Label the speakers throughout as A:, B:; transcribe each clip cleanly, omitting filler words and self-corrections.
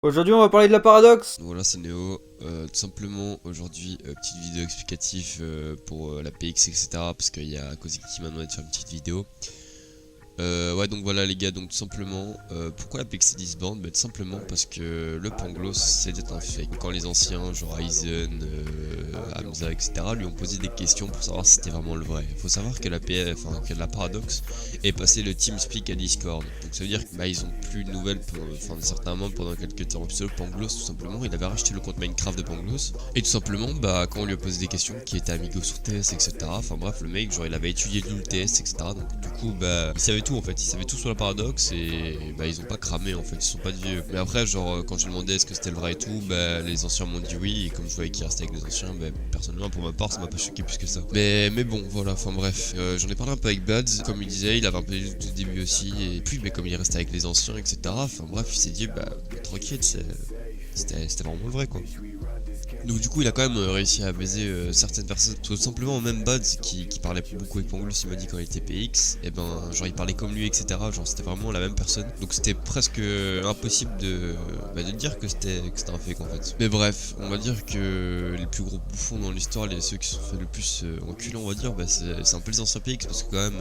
A: Aujourd'hui, on va parler de la paradoxe.
B: Voilà, c'est Néo. Tout simplement, aujourd'hui, petite vidéo explicative pour la PX, etc. Parce qu'il y a Kozik qui m'a demandé de faire une petite vidéo. Ouais, donc voilà les gars, donc tout simplement, pourquoi la PX est disband? Tout simplement parce que le Pangloss c'était un fake. Quand les anciens, genre Aizen, Hamza, etc. lui ont posé des questions pour savoir si c'était vraiment le vrai. Il faut savoir que que la Paradox est passé le TeamSpeak à Discord. Donc ça veut dire qu'ils ont plus de nouvelles pour certains membres pendant quelques temps. Et puis le Pangloss, tout simplement, il avait racheté le compte Minecraft de Pangloss. Et tout simplement, quand on lui a posé des questions, qui était amigo sur TS, etc. Enfin bref, le mec, genre il avait étudié tout le TS, etc. Donc du coup, il savait tout en fait, ils savaient tout sur la paradoxe et ils ont pas cramé en fait, ils sont pas de vieux. Mais après, genre quand je demandais est-ce que c'était le vrai et tout, les anciens m'ont dit oui, et comme je voyais qu'ils restaient avec les anciens, personnellement pour ma part ça m'a pas choqué plus que ça. Mais bon, voilà, enfin bref, j'en ai parlé un peu avec Buds, comme il disait, il avait un peu dit tout au début aussi, et puis comme il restait avec les anciens, etc. Enfin bref, il s'est dit tranquille, c'était vraiment le vrai quoi. Donc du coup il a quand même réussi à baiser certaines personnes. Tout simplement même Buds qui parlait beaucoup avec Pangloss, il m'a dit quand il était PX, et genre il parlait comme lui, etc. Genre c'était vraiment la même personne. Donc c'était presque impossible de dire que c'était un fake en fait. Mais bref, on va dire que les plus gros bouffons dans l'histoire, ceux qui se sont fait le plus enculer on va dire, c'est un peu les anciens PX, parce que quand même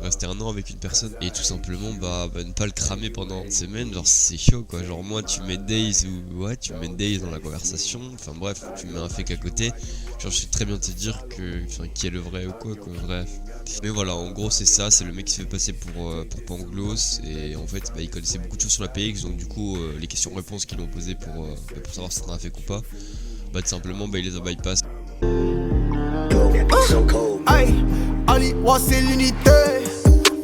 B: rester un an avec une personne et tout simplement ne pas le cramer pendant une semaine, genre c'est chaud quoi. Genre moi tu mets Days ou ouais tu mets Days dans la conversation, enfin bref, tu mets un fake à côté, genre je sais très bien te dire qui est le vrai ou quoi, bref. Mais voilà, en gros c'est ça, c'est le mec qui se fait passer pour Pangloss, et en fait il connaissait beaucoup de choses sur la PX, donc du coup les questions-réponses qu'ils lui ont posées pour savoir si c'était un fake ou pas, tout simplement il les a bypass.
C: Aïe, Ali, ouais, c'est l'unité.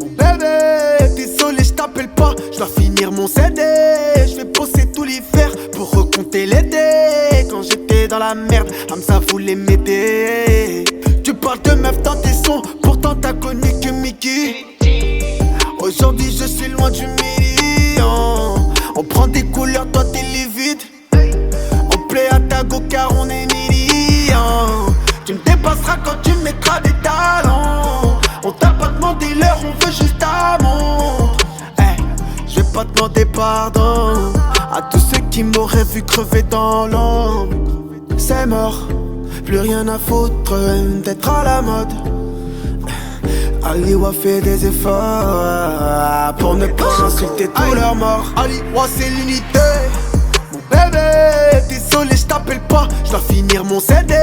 C: Mon bébé, désolé, je t'appelle pas. Je dois finir mon CD. Je vais bosser tout l'hiver pour recompter l'été. Quand j'étais dans la merde, Hamza voulait m'aider. Tu parles de meuf dans tes sons, pourtant t'as connu que Mickey. Aujourd'hui, je suis loin du million. On prend des couleurs, toi t'es livide. On plaît à ta go car on est millions. Tu me dépasseras quand tu mettras des talons. On t'a pas demandé l'heure, on veut juste ta montre. Je vais pas demander pardon à tous ceux qui m'auraient vu crever dans l'ombre. C'est mort, plus rien à foutre d'être à la mode. Aliwa fait des efforts pour ne pas insulter tous leurs morts. Aliwa c'est l'unité. Bébé, désolé, je t'appelle pas, je dois finir mon CD.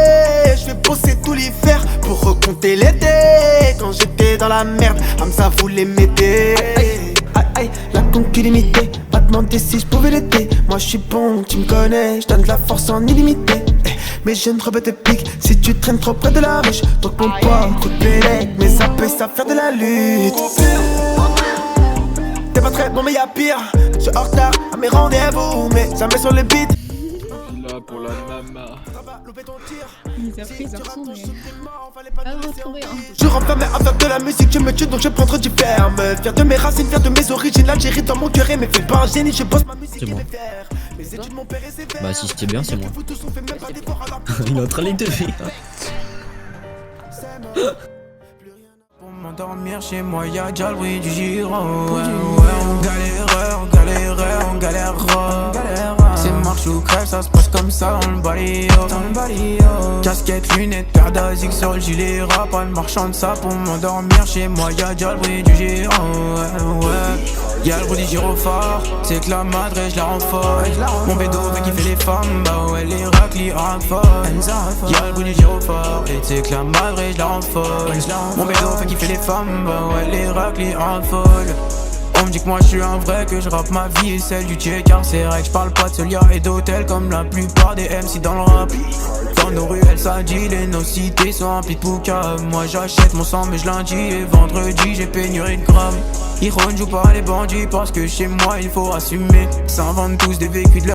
C: Je vais bosser tout l'hiver pour recompter l'été. Quand j'étais dans la merde, Hamza voulait m'aider. Aïe, la concu limitée, pas demander si je pouvais l'aider. Moi je suis bon, tu me connais, je donne de la force en illimité. Mais je ne rebête pique si tu traînes trop près de la riche. Donc mon poids, coup de pélec, mais ça peut faire de la lutte. T'es pas très bon mais y'a pire. Je suis en retard à mes rendez-vous, mais jamais sur le beat.
A: Là pour la mama.
D: Ils a pris leur son, mais pas de retrouver hein.
C: Je renferme à faire de la musique, je me tue donc je prends trop du ferme. Fier de mes racines, fier de mes origines, l'Algérie dans mon cœur et mes faits pas un génie, je bosse ma musique.
E: C'est moi.
C: Mes études m'ont payé sévère.
E: Bah si c'était bien c'est moi.
C: Il
E: est en train de te faire.
F: Pour m'endormir chez moi y'a déjà le bruit du giron. Ouais, on galère, on galère. C'est marche ou crève, ça se passe comme ça dans le balio. Casquette, lunettes, paire d'asiques sur le gilet. Pas de marchand de ça pour m'endormir chez moi y'a déjà le bruit du giron. Ouais, y'a le bruit du gyrophare. C'est que la madre je la rends folle. Mon bédo fait kiffer les femmes, les raclis en folle. Y'a le bruit du gyrophare. Et c'est que la madre je la rends folle. Mon bédo fait kiffer les femmes, les raclis en folle. On me dit que moi je suis un vrai, que je rappe ma vie et celle du tien, car c'est vrai que je parle pas de Solia et d'hôtel comme la plupart des MC dans le rap. Dans nos ruelles ça dit, les nos cités sont remplies de bouquins. Moi j'achète mon sang mais je lundi et vendredi j'ai pénurie de grammes. Ils joue pas les bandits parce que chez moi il faut assumer. S'inventent tous des vécus de